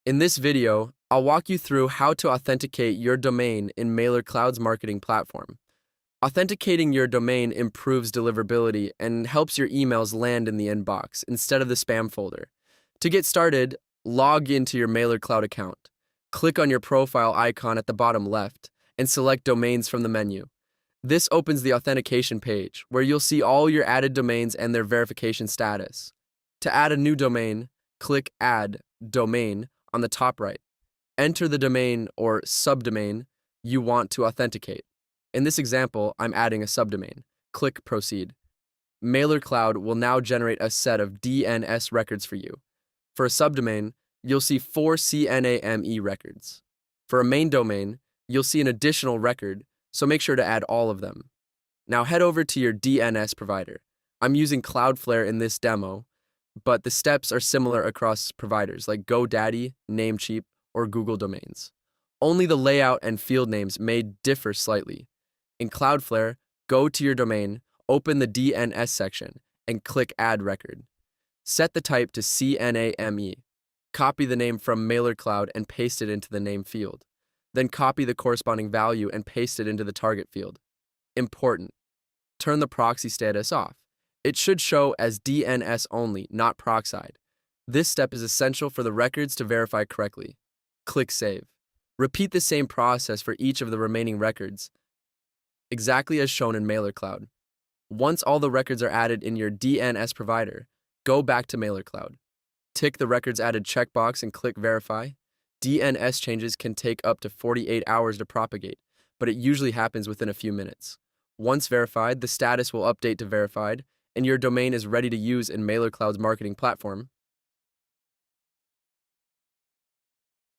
In this video, I'll walk you through how to authenticate your domain in Mailercloud's marketing platform. Authenticating your domain improves deliverability and helps your emails land in the inbox instead of the spam folder. To get started, log into your Mailercloud account. Click on your profile icon at the bottom left and select Domains from the menu. This opens the authentication page, where you'll see all your added domains and their verification status. To add a new domain, click Add Domain on the top right. Enter the domain or subdomain you want to authenticate. In this example, I'm adding a subdomain. Click Proceed. Mailercloud will now generate a set of DNS records for you. For a subdomain, you'll see 4 CNAME records. For a main domain, you'll see an additional record, so make sure to add all of them. Now head over to your DNS provider. I'm using Cloudflare in this demo, but the steps are similar across providers like GoDaddy, Namecheap, or Google Domains. Only the layout and field names may differ slightly. In Cloudflare, go to your domain, open the DNS section, and click Add Record. Set the type to CNAME. Copy the name from Mailercloud and paste it into the name field. Then copy the corresponding value and paste it into the target field. Important: turn the proxy status off. It should show as DNS only, not proxied. This step is essential for the records to verify correctly. Click Save. Repeat the same process for each of the remaining records, exactly as shown in Mailercloud. Once all the records are added in your DNS provider, go back to Mailercloud. Tick the Records Added checkbox and click Verify. DNS changes can take up to 48 hours to propagate, but it usually happens within a few minutes. Once verified, the status will update to verified, and your domain is ready to use in Mailercloud's marketing platform.